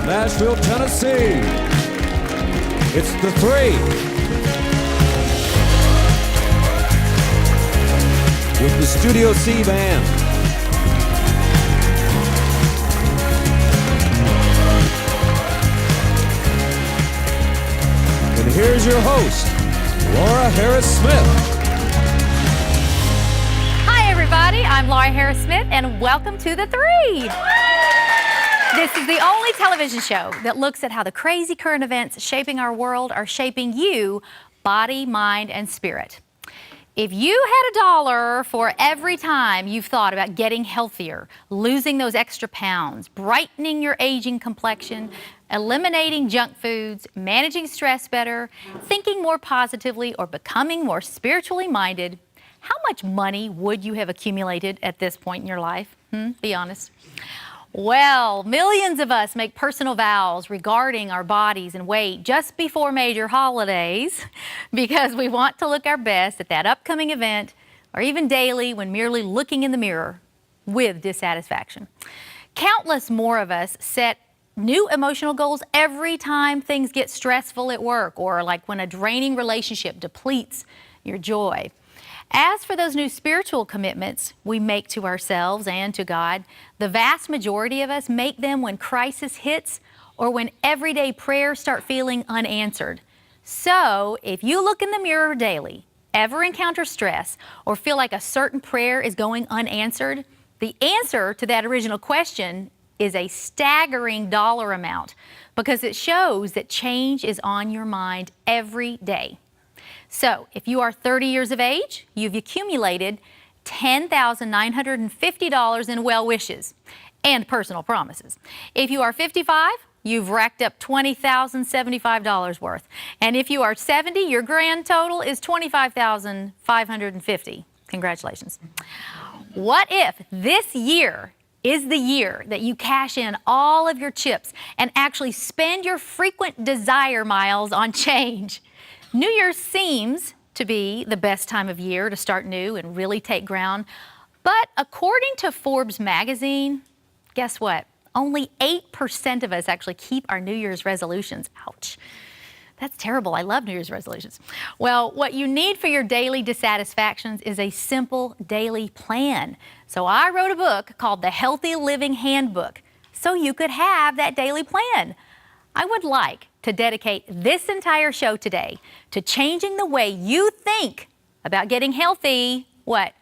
Nashville, Tennessee, it's the Three with the Studio C Band. And here's your host, Laura Harris-Smith. Hi, everybody. I'm Laura Harris-Smith, and welcome to the Three. This is the only television show that looks at how the crazy current events shaping our world are shaping you, body, mind, and spirit. If you had $1 for every time you've thought about getting healthier, losing those extra pounds, brightening your aging complexion, eliminating junk foods, managing stress better, thinking more positively, or becoming more spiritually minded, how much money would you have accumulated at this point in your life? Be honest. Well, millions of us make personal vows regarding our bodies and weight just before major holidays because we want to look our best at that upcoming event or even daily when merely looking in the mirror with dissatisfaction. Countless more of us set new emotional goals every time things get stressful at work or like when a draining relationship depletes your joy. As for those new spiritual commitments we make to ourselves and to God, the vast majority of us make them when crisis hits or when everyday prayers start feeling unanswered. So if you look in the mirror daily, ever encounter stress, or feel like a certain prayer is going unanswered, the answer to that original question is a staggering dollar amount because it shows that change is on your mind every day. So, if you are 30 years of age, you've accumulated $10,950 in well wishes and personal promises. If you are 55, you've racked up $20,075 worth. And if you are 70, your grand total is $25,550. Congratulations. What if this year is the year that you cash in all of your chips and actually spend your frequent desire miles on change? New Year's seems to be the best time of year to start new and really take ground. But according to Forbes magazine, guess what? Only 8% of us actually keep our New Year's resolutions. Ouch. That's terrible. I love New Year's resolutions. Well, what you need for your daily dissatisfactions is a simple daily plan. So I wrote a book called the Healthy Living Handbook so you could have that daily plan. I would like to dedicate this entire show today to changing the way you think about getting healthy, what?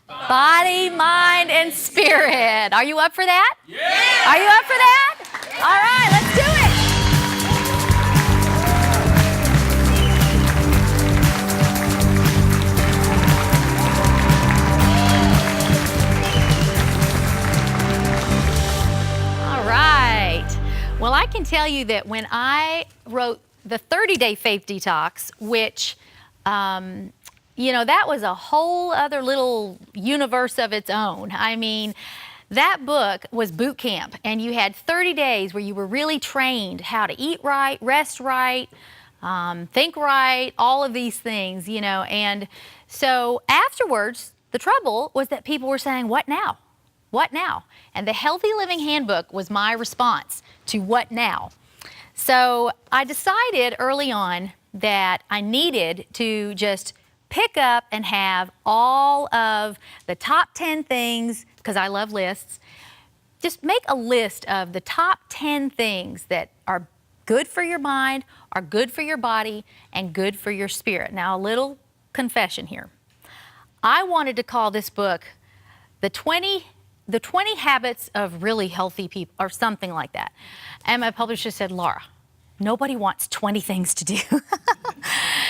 Body, mind, and spirit. Are you up for that? Yeah! Are you up for that? Yeah. All right, let's do it. All right. Well, I can tell you that when I wrote the 30-Day Faith Detox, which, that was a whole other little universe of its own. I mean, that book was boot camp, and you had 30 days where you were really trained how to eat right, rest right, think right, all of these things, And so afterwards, the trouble was that people were saying, what now? What now? And the Healthy Living Handbook was my response to what now. So I decided early on that I needed to just pick up and have all of the top 10 things, because I love lists, just make a list of the top 10 things that are good for your mind, are good for your body, and good for your spirit. Now, a little confession here. I wanted to call this book the 20 Habits of Really Healthy People, or something like that. And my publisher said, Laura, nobody wants 20 things to do.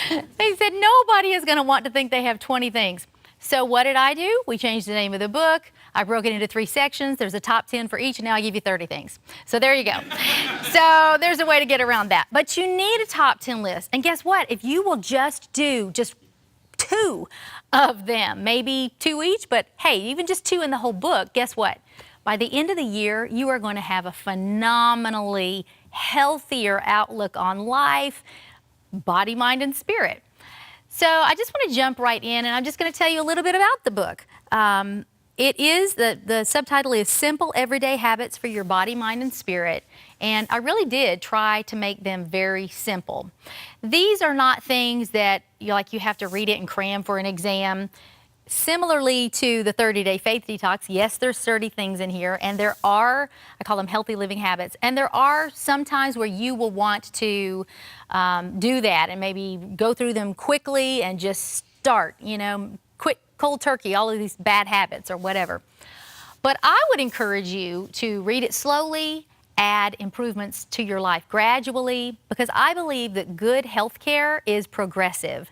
They said, nobody is going to want to think they have 20 things. So what did I do? We changed the name of the book. I broke it into 3 sections. There's a top 10 for each, and now I give you 30 things. So there you go. So there's a way to get around that. But you need a top 10 list. And guess what? If you will just do just 2 of them, maybe 2 each, but hey, even just 2 in the whole book, guess what? By the end of the year, you are going to have a phenomenally healthier outlook on life, body, mind, and spirit. So I just want to jump right in, and I'm just going to tell you a little bit about the book. it is, the subtitle is Simple Everyday Habits for Your Body, Mind, and Spirit. And I really did try to make them very simple. These are not things that you have to read it and cram for an exam. Similarly to the 30-day faith detox, yes, there's 30 things in here, and there are, I call them healthy living habits, and there are some times where you will want to do that and maybe go through them quickly and just start, quick, cold turkey, all of these bad habits or whatever. But I would encourage you to read it slowly, add improvements to your life gradually, because I believe that good health care is progressive.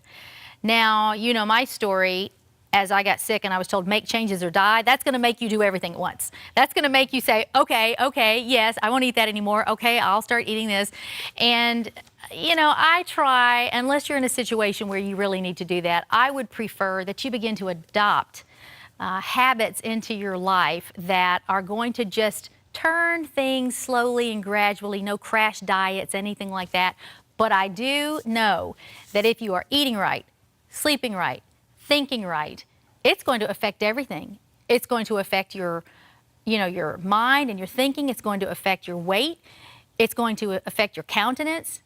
Now, you know my story. As I got sick and I was told, make changes or die, that's going to make you do everything at once. That's going to make you say, okay, yes, I won't eat that anymore. Okay, I'll start eating this. And, I try, unless you're in a situation where you really need to do that, I would prefer that you begin to adopt habits into your life that are going to just turn things slowly and gradually, no crash diets, anything like that. But I do know that if you are eating right, sleeping right, thinking right, it's going to affect everything. It's going to affect your mind and your thinking. It's going to affect your weight. It's going to affect your countenance.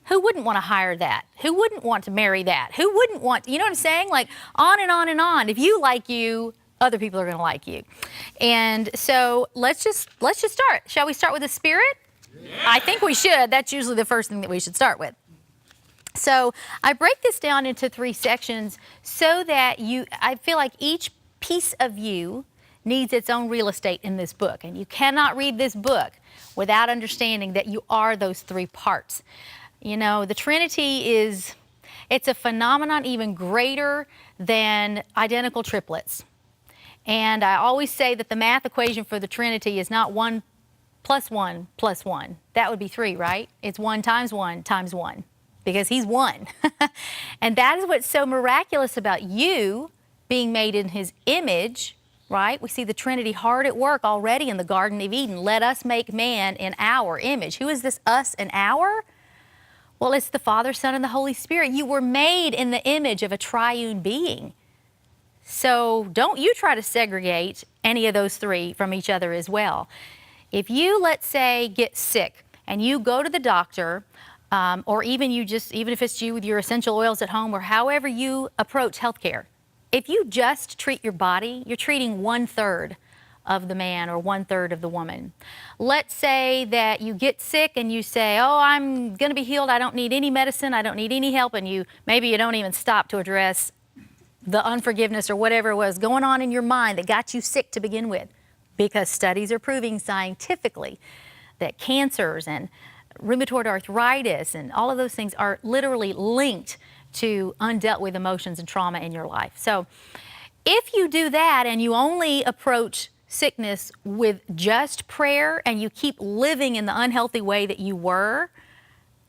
Who wouldn't want to hire that? Who wouldn't want to marry that? Who wouldn't want, you know what I'm saying? Like on and on and on. If you like you, other people are going to like you. And so let's just start. Shall we start with the spirit? Yeah. I think we should. That's usually the first thing that we should start with. So I break this down into 3 sections so that I feel like each piece of you needs its own real estate in this book. And you cannot read this book without understanding that you are those 3 parts. The Trinity it's a phenomenon even greater than identical triplets. And I always say that the math equation for the Trinity is not 1 plus 1 plus 1. That would be 3, right? It's 1 times 1 times 1. Because he's 1. And that is what's so miraculous about you being made in his image, right? We see the Trinity hard at work already in the Garden of Eden. Let us make man in our image. Who is this us and our? Well, it's the Father, Son, and the Holy Spirit. You were made in the image of a triune being. So don't you try to segregate any of those 3 from each other as well. If you, let's say, get sick and you go to the doctor, or even if it's you with your essential oils at home, or however you approach healthcare, if you just treat your body, you're treating 1/3 of the man or 1/3 of the woman. Let's say that you get sick and you say, oh, I'm going to be healed. I don't need any medicine. I don't need any help. And maybe you don't even stop to address the unforgiveness or whatever was going on in your mind that got you sick to begin with, because studies are proving scientifically that cancers and rheumatoid arthritis and all of those things are literally linked to undealt with emotions and trauma in your life. So if you do that and you only approach sickness with just prayer and you keep living in the unhealthy way that you were,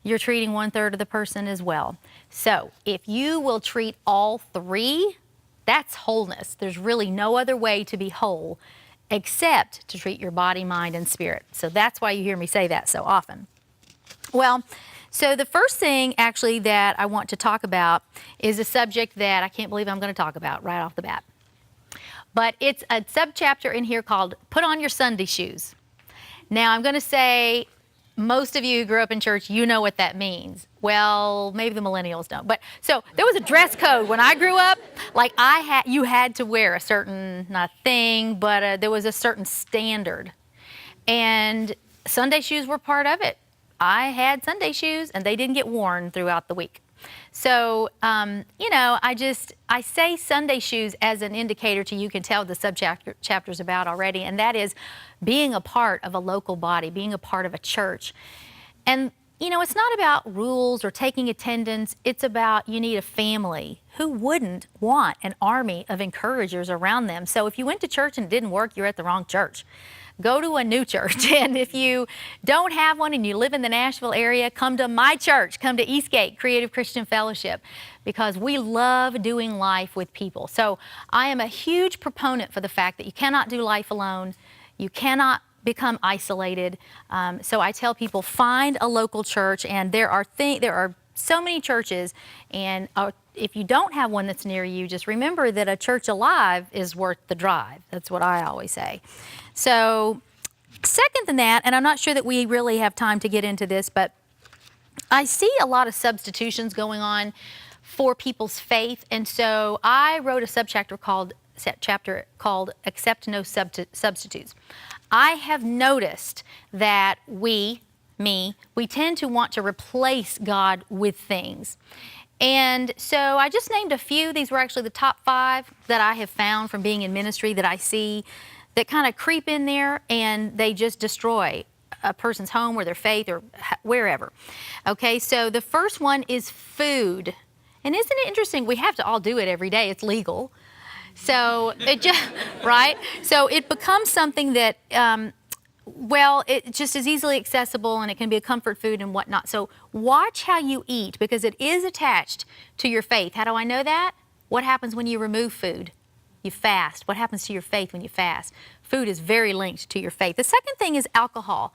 you're treating 1/3 of the person as well. So if you will treat all 3, that's wholeness. There's really no other way to be whole except to treat your body, mind, and spirit. So that's why you hear me say that so often. Well, so the first thing actually that I want to talk about is a subject that I can't believe I'm going to talk about right off the bat. But it's a subchapter in here called Put On Your Sunday Shoes. Now I'm going to say most of you who grew up in church, you know what that means. Well, maybe the millennials don't. But so there was a dress code when I grew up. Like you had to wear a certain, not thing, but there was a certain standard. And Sunday shoes were part of it. I had Sunday shoes and they didn't get worn throughout the week. So, I say Sunday shoes as an indicator to you can tell the subchapter's about already, and that is being a part of a local body, being a part of a church. And, it's not about rules or taking attendance. It's about you need a family. Who wouldn't want an army of encouragers around them? So if you went to church and it didn't work, you're at the wrong church. Go to a new church. And if you don't have one and you live in the Nashville area, come to my church. Come to Eastgate Creative Christian Fellowship, because we love doing life with people. So I am a huge proponent for the fact that you cannot do life alone. You cannot become isolated. So I tell people, find a local church, and there are so many churches, and if you don't have one that's near you, just remember that a church alive is worth the drive. That's what I always say. So second than that, and I'm not sure that we really have time to get into this, but I see a lot of substitutions going on for people's faith. And so I wrote a subchapter called Accept No Substitutes. I have noticed that we tend to want to replace God with things. And so I just named a few. These were actually the top 5 that I have found from being in ministry that I see that kind of creep in there and they just destroy a person's home or their faith or wherever. Okay, so the first one is food. And isn't it interesting? We have to all do it every day. It's legal. So it just, right? So it becomes something that, it just is easily accessible and it can be a comfort food and whatnot. So watch how you eat because it is attached to your faith. How do I know that? What happens when you remove food? You fast. What happens to your faith when you fast? Food is very linked to your faith. The second thing is alcohol.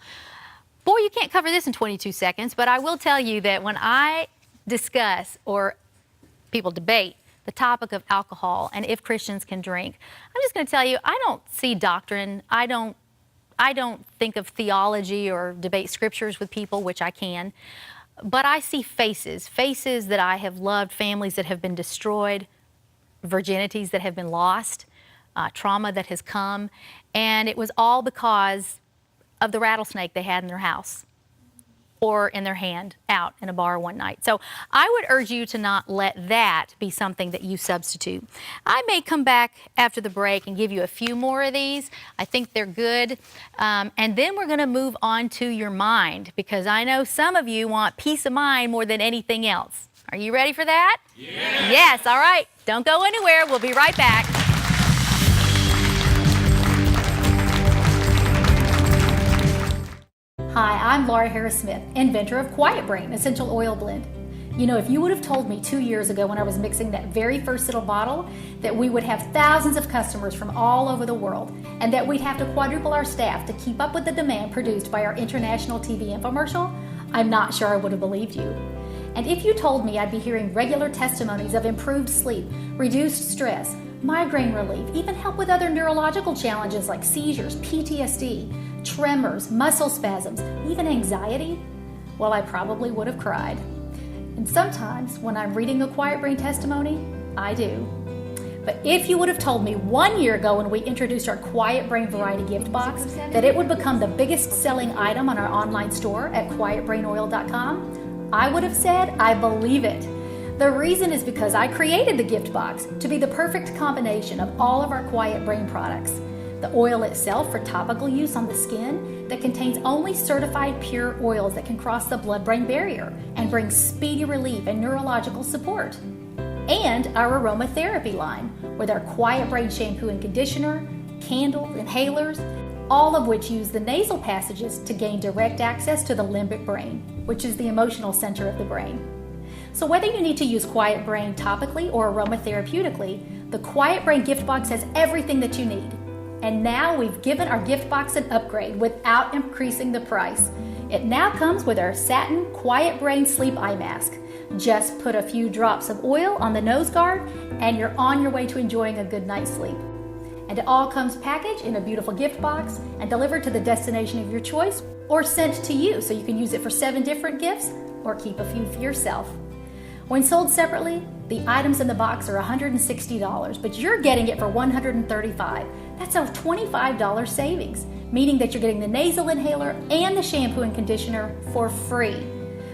Boy, you can't cover this in 22 seconds, but I will tell you that when I discuss or people debate the topic of alcohol and if Christians can drink, I'm just going to tell you, I don't see doctrine. I don't think of theology or debate scriptures with people, which I can, but I see faces that I have loved, families that have been destroyed, virginities that have been lost, trauma that has come, and it was all because of the rattlesnake they had in their house or in their hand out in a bar one night. So I would urge you to not let that be something that you substitute. I may come back after the break and give you a few more of these. I think they're good. And then we're going to move on to your mind because I know some of you want peace of mind more than anything else. Are you ready for that? Yes. Yes, all right. Don't go anywhere. We'll be right back. Hi, I'm Laura Harris-Smith, inventor of Quiet Brain Essential Oil Blend. You know, if you would have told me 2 years ago when I was mixing that very first little bottle that we would have thousands of customers from all over the world and that we'd have to quadruple our staff to keep up with the demand produced by our international TV infomercial, I'm not sure I would have believed you. And if you told me I'd be hearing regular testimonies of improved sleep, reduced stress, migraine relief, even help with other neurological challenges like seizures, PTSD, tremors, muscle spasms, even anxiety, well, I probably would have cried. And sometimes when I'm reading a Quiet Brain testimony, I do. But if you would have told me 1 year ago when we introduced our Quiet Brain Variety Gift Box that it would become the biggest selling item on our online store at quietbrainoil.com, I would have said, I believe it. The reason is because I created the gift box to be the perfect combination of all of our Quiet Brain products. The oil itself for topical use on the skin that contains only certified pure oils that can cross the blood-brain barrier and bring speedy relief and neurological support. And our aromatherapy line with our Quiet Brain shampoo and conditioner, candles, inhalers, all of which use the nasal passages to gain direct access to the limbic brain, which is the emotional center of the brain. So whether you need to use Quiet Brain topically or aromatherapeutically, the Quiet Brain gift box has everything that you need. And now we've given our gift box an upgrade without increasing the price. It now comes with our satin Quiet Brain Sleep Eye Mask. Just put a few drops of oil on the nose guard and you're on your way to enjoying a good night's sleep. And it all comes packaged in a beautiful gift box and delivered to the destination of your choice or sent to you so you can use it for 7 different gifts or keep a few for yourself. When sold separately, the items in the box are $160, but you're getting it for $135. That's a $25 savings, meaning that you're getting the nasal inhaler and the shampoo and conditioner for free.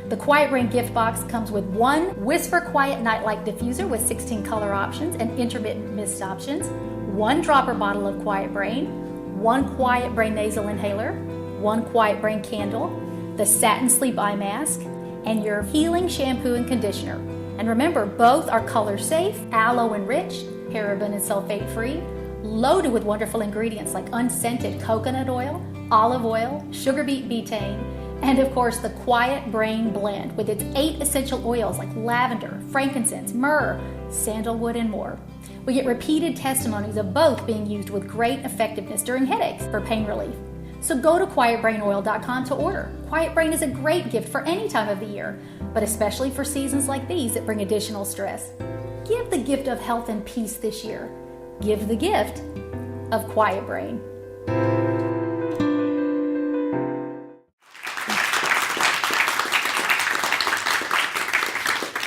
The Quiet Brain gift box comes with 1 Whisper Quiet Nightlight diffuser with 16 color options and intermittent mist options, 1 dropper bottle of Quiet Brain, 1 Quiet Brain nasal inhaler, 1 Quiet Brain candle, the satin sleep eye mask, and your healing shampoo and conditioner. And remember, both are color safe, aloe enriched, paraben and sulfate free, loaded with wonderful ingredients like unscented coconut oil, olive oil, sugar beet betaine, and of course the Quiet Brain blend with its 8 essential oils like lavender, frankincense, myrrh, sandalwood, and more. We get repeated testimonies of both being used with great effectiveness during headaches for pain relief. So go to quietbrainoil.com to order. Quiet Brain is a great gift for any time of the year, but especially for seasons like these that bring additional stress. Give the gift of health and peace this year. Give the gift of Quiet Brain.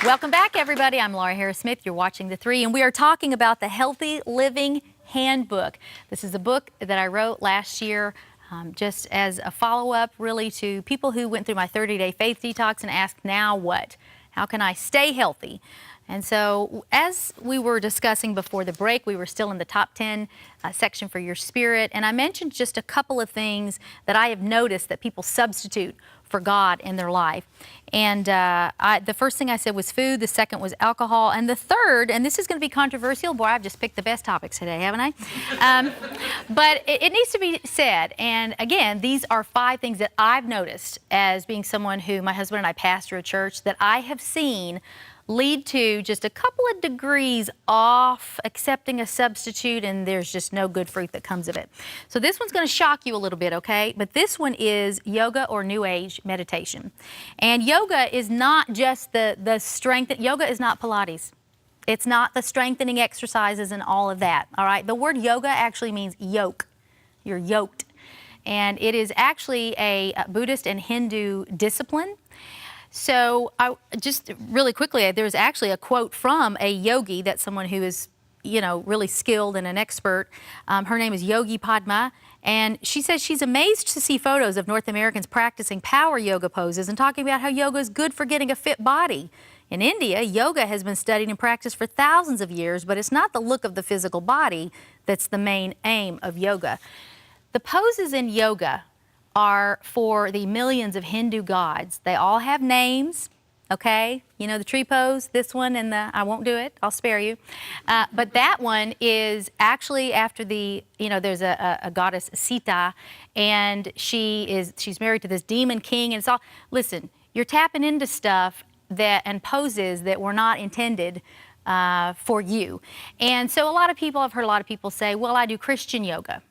Welcome back, everybody. I'm Laura Harris-Smith. You're watching The Three, and we are talking about the Healthy Living Handbook. This is a book that I wrote last year just as a follow-up, really, to people who went through my 30-day faith detox and asked, now what? How can I stay healthy? And so, as we were discussing before the break, we were still in the top 10 section for your spirit, and I mentioned just a couple of things that I have noticed that people substitute for God in their life. And the first thing I said was food, the second was alcohol, and the third, and this is going to be controversial, boy, I've just picked the best topics today, haven't I? But it needs to be said, and again, these are 5 things that I've noticed as being someone who, my husband and I pastor a church, that I have seen lead to just a couple of degrees off accepting a substitute, and there's just no good fruit that comes of it. So this one's going to shock you a little bit, okay? But this one is yoga or New Age meditation. And yoga is not just the strength. Yoga is not Pilates. It's not the strengthening exercises and all of that, all right? The word yoga actually means yoke. You're yoked. And it is actually a Buddhist and Hindu discipline. So just really quickly, there's actually a quote from a yogi, that's someone who is, really skilled and an expert. Her name is Yogi Padma, and she says she's amazed to see photos of North Americans practicing power yoga poses and talking about how yoga is good for getting a fit body. In India, yoga has been studied and practiced for thousands of years, but it's not the look of the physical body that's the main aim of yoga. The poses in yoga are for the millions of Hindu gods. They all have names, okay? You know the tree pose, this one, and I won't do it, I'll spare you. But that one is actually after there's a goddess Sita, and she's married to this demon king, and it's all, listen, you're tapping into stuff and poses that were not intended for you. And so I've heard a lot of people say, well, I do Christian yoga.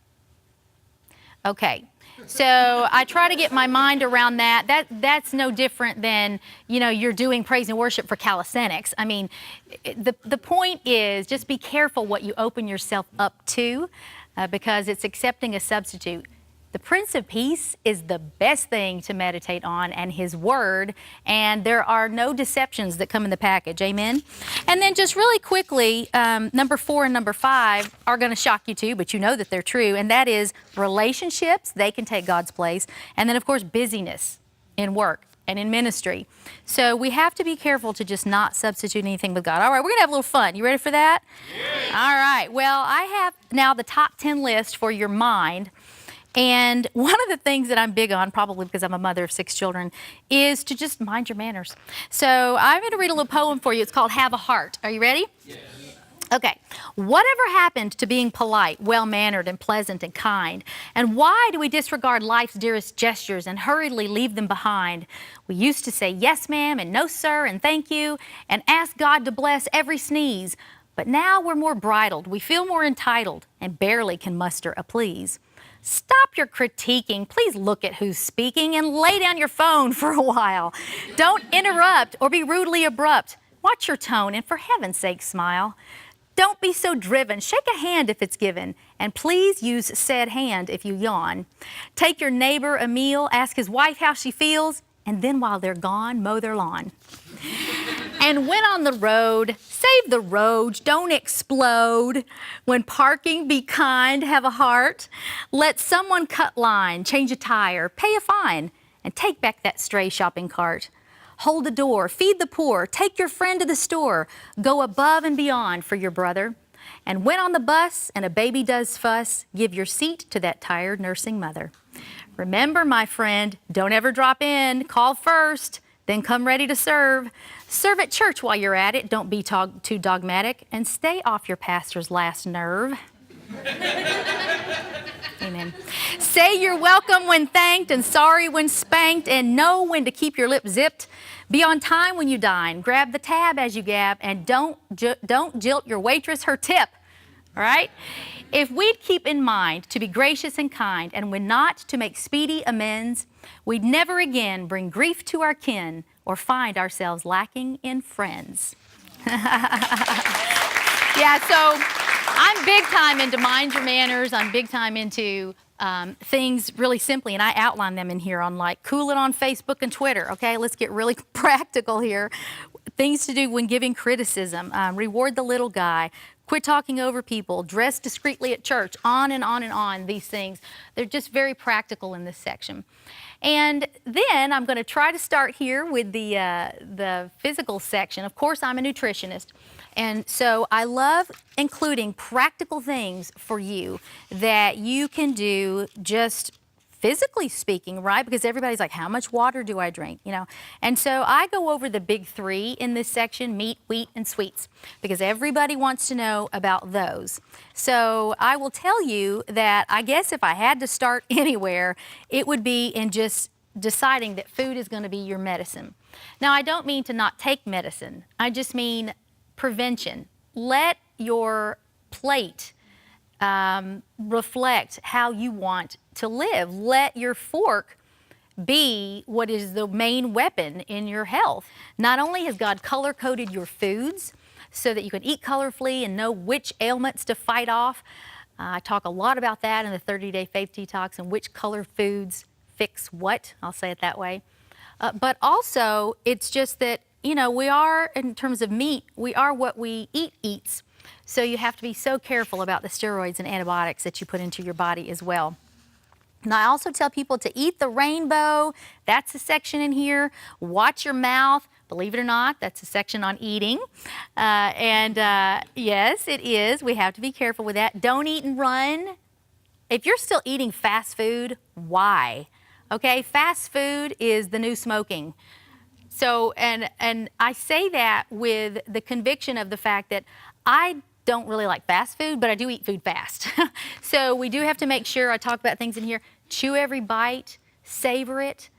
Okay. So I try to get my mind around that. That's no different than, you're doing praise and worship for calisthenics. I mean, the point is just be careful what you open yourself up to because it's accepting a substitute. The Prince of Peace is the best thing to meditate on, and His Word, and there are no deceptions that come in the package. Amen? And then just really quickly, number 4 and number 5 are going to shock you too, but you know that they're true, and that is relationships. They can take God's place. And then, of course, busyness in work and in ministry. So we have to be careful to just not substitute anything with God. All right, we're going to have a little fun. You ready for that? Yes. All right. Well, I have now the top 10 list for your mind. And one of the things that I'm big on, probably because I'm a mother of 6 children, is to just mind your manners. So I'm going to read a little poem for you. It's called Have a Heart. Are you ready? Yes. Okay. Whatever happened to being polite, well-mannered, and pleasant and kind? And why do we disregard life's dearest gestures and hurriedly leave them behind? We used to say yes, ma'am, and no, sir, and thank you, and ask God to bless every sneeze. But now we're more bridled, we feel more entitled, and barely can muster a please. Stop your critiquing. Please look at who's speaking and lay down your phone for a while. Don't interrupt or be rudely abrupt. Watch your tone and for heaven's sake smile. Don't be so driven. Shake a hand if it's given. And please use said hand if you yawn. Take your neighbor a meal, ask his wife how she feels, and then while they're gone, mow their lawn. And when on the road, save the road, don't explode. When parking, be kind, have a heart. Let someone cut line, change a tire, pay a fine, and take back that stray shopping cart. Hold the door, feed the poor, take your friend to the store. Go above and beyond for your brother. And when on the bus and a baby does fuss, give your seat to that tired nursing mother. Remember, my friend, don't ever drop in. Call first, then come ready to serve. Serve at church while you're at it. Don't be too dogmatic, and stay off your pastor's last nerve. Amen. Say you're welcome when thanked and sorry when spanked, and know when to keep your lips zipped. Be on time when you dine. Grab the tab as you gab, and don't jilt your waitress her tip. All right? If we'd keep in mind to be gracious and kind, and when not, to make speedy amends, we'd never again bring grief to our kin or find ourselves lacking in friends. Yeah, so I'm big time into mind your manners. I'm big time into things really simply, and I outline them in here on like cool it on Facebook and Twitter. Okay, let's get really practical here. Things to do when giving criticism, reward the little guy, quit talking over people, dress discreetly at church, on and on and on, these things. They're just very practical in this section. And then I'm going to try to start here with the physical section. Of course, I'm a nutritionist. And so I love including practical things for you that you can do just physically speaking, right? Because everybody's like, how much water do I drink? You know? And so I go over the big three in this section: meat, wheat, and sweets, because everybody wants to know about those. So I will tell you that I guess if I had to start anywhere, it would be in just deciding that food is going to be your medicine. Now, I don't mean to not take medicine. I just mean prevention. Let your plate reflect how you want to live. Let your fork be what is the main weapon in your health. Not only has God color-coded your foods so that you can eat colorfully and know which ailments to fight off. I talk a lot about that in the 30-day faith detox and which color foods fix what. I'll say it that way. But also, it's just that, you know, we are, in terms of meat, we are what we eat eats. So you have to be so careful about the steroids and antibiotics that you put into your body as well. And I also tell people to eat the rainbow. That's a section in here. Watch your mouth. Believe it or not, that's a section on eating. Yes, it is. We have to be careful with that. Don't eat and run. If you're still eating fast food, why? Okay, fast food is the new smoking. So, and I say that with the conviction of the fact that I don't really like fast food, but I do eat food fast. So we do have to make sure, I talk about things in here, chew every bite, savor it.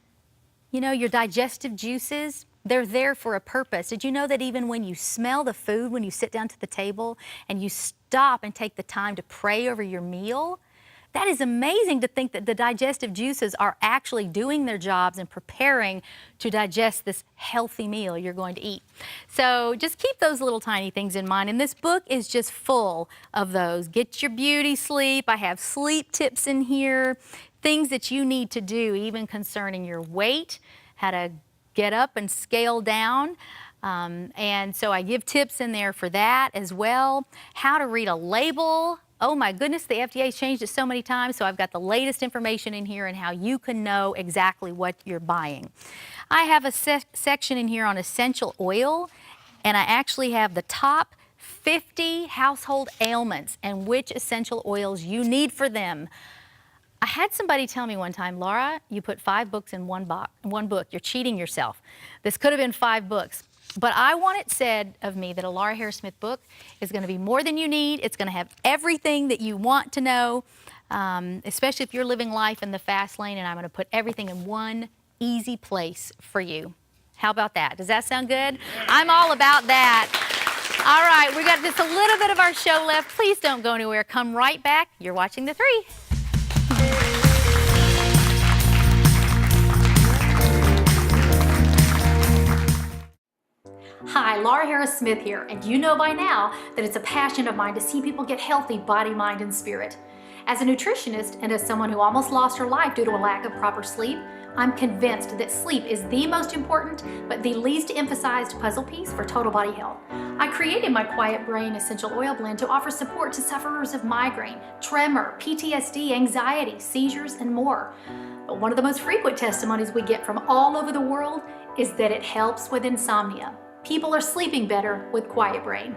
You know, your digestive juices, they're there for a purpose. Did you know that even when you smell the food, when you sit down to the table and you stop and take the time to pray over your meal, that is amazing to think that the digestive juices are actually doing their jobs and preparing to digest this healthy meal you're going to eat. So just keep those little tiny things in mind. And this book is just full of those. Get your beauty sleep. I have sleep tips in here, things that you need to do even concerning your weight, how to get up and scale down. And so I give tips in there for that as well. How to read a label. Oh my goodness, the FDA's changed it so many times, so I've got the latest information in here and how you can know exactly what you're buying. I have a section in here on essential oil, and I actually have the top 50 household ailments and which essential oils you need for them. I had somebody tell me one time, Laura, you put 5 books in one book. You're cheating yourself. This could have been 5 books. But I want it said of me that a Laura Harris Smith book is going to be more than you need. It's going to have everything that you want to know, especially if you're living life in the fast lane, and I'm going to put everything in one easy place for you. How about that? Does that sound good? I'm all about that. All right, we got just a little bit of our show left. Please don't go anywhere. Come right back. You're watching The Three. Hi, Laura Harris Smith here, and you know by now that it's a passion of mine to see people get healthy body, mind, and spirit. As a nutritionist and as someone who almost lost her life due to a lack of proper sleep, I'm convinced that sleep is the most important but the least emphasized puzzle piece for total body health. I created my Quiet Brain Essential Oil Blend to offer support to sufferers of migraine, tremor, PTSD, anxiety, seizures, and more. But one of the most frequent testimonies we get from all over the world is that it helps with insomnia. People are sleeping better with Quiet Brain.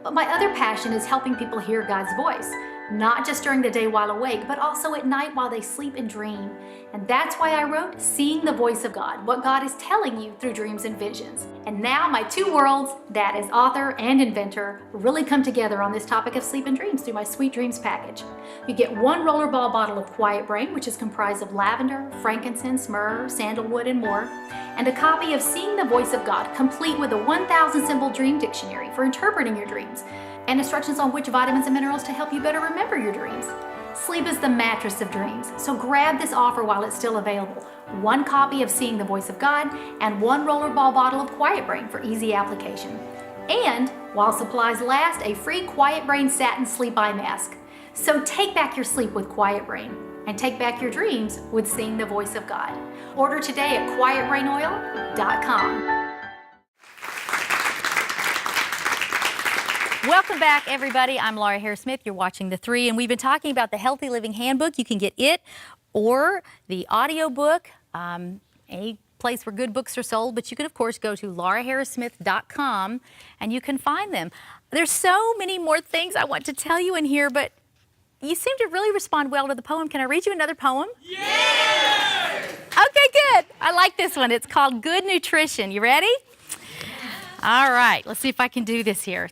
But my other passion is helping people hear God's voice, not just during the day while awake, but also at night while they sleep and dream. And that's why I wrote Seeing the Voice of God, what God is telling you through dreams and visions. And now my two worlds, that as author and inventor, really come together on this topic of sleep and dreams through my Sweet Dreams package. You get one rollerball bottle of Quiet Brain, which is comprised of lavender, frankincense, myrrh, sandalwood, and more, and a copy of Seeing the Voice of God, complete with a 1,000 symbol dream dictionary for interpreting your dreams. and instructions on which vitamins and minerals to help you better remember your dreams. Sleep is the mattress of dreams, so grab this offer while it's still available. 1 copy of Seeing the Voice of God and 1 rollerball bottle of Quiet Brain for easy application. And, while supplies last, a free Quiet Brain satin sleep eye mask. So take back your sleep with Quiet Brain and take back your dreams with Seeing the Voice of God. Order today at quietbrainoil.com. Welcome back, everybody. I'm Laura Harris-Smith. You're watching The Three, and we've been talking about the Healthy Living Handbook. You can get it or the audio book, any place where good books are sold, but you can, of course, go to lauraharrissmith.com and you can find them. There's so many more things I want to tell you in here, but you seem to really respond well to the poem. Can I read you another poem? Yeah! Okay, good. I like this one. It's called Good Nutrition. You ready? All right, let's see if I can do this here.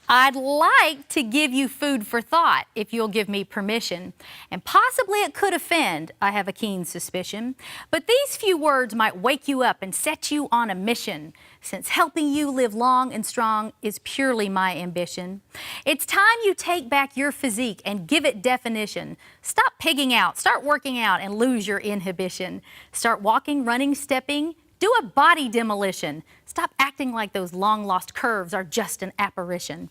I'd like to give you food for thought if you'll give me permission. And possibly it could offend, I have a keen suspicion. But these few words might wake you up and set you on a mission, since helping you live long and strong is purely my ambition. It's time you take back your physique and give it definition. Stop pigging out, start working out and lose your inhibition. Start walking, running, stepping. Do a body demolition. Stop acting like those long-lost curves are just an apparition.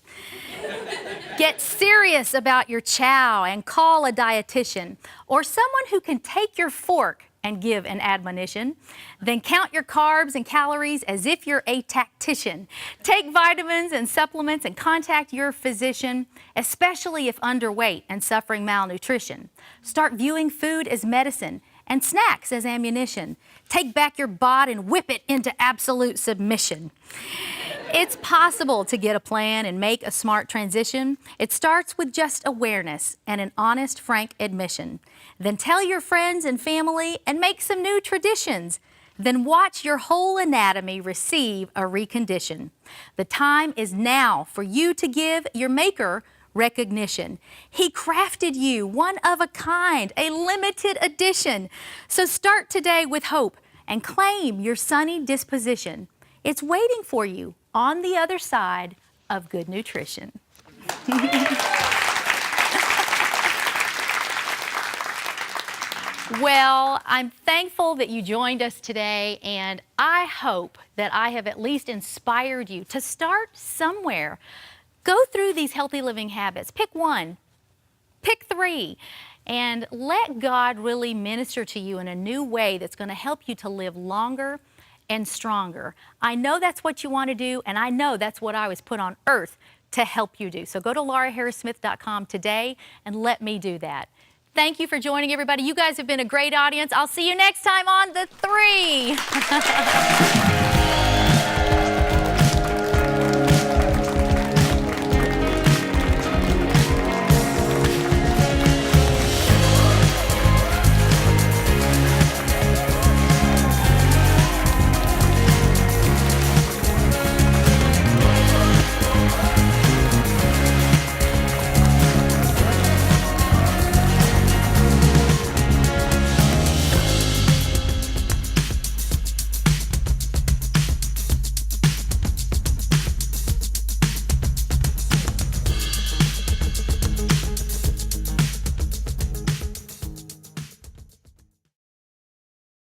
Get serious about your chow and call a dietitian or someone who can take your fork and give an admonition. Then count your carbs and calories as if you're a tactician. Take vitamins and supplements and contact your physician, especially if underweight and suffering malnutrition. Start viewing food as medicine and snacks as ammunition. Take back your bod and whip it into absolute submission. It's possible to get a plan and make a smart transition. It starts with just awareness and an honest, frank admission. Then tell your friends and family and make some new traditions. Then watch your whole anatomy receive a recondition. The time is now for you to give your maker recognition. He crafted you one of a kind, a limited edition. So start today with hope and claim your sunny disposition. It's waiting for you on the other side of good nutrition. Well, I'm thankful that you joined us today, and I hope that I have at least inspired you to start somewhere. Go through these healthy living habits. Pick 1, pick 3, and let God really minister to you in a new way that's going to help you to live longer and stronger. I know that's what you want to do, and I know that's what I was put on earth to help you do. So go to lauraharrissmith.com today and let me do that. Thank you for joining, everybody. You guys have been a great audience. I'll see you next time on The Three.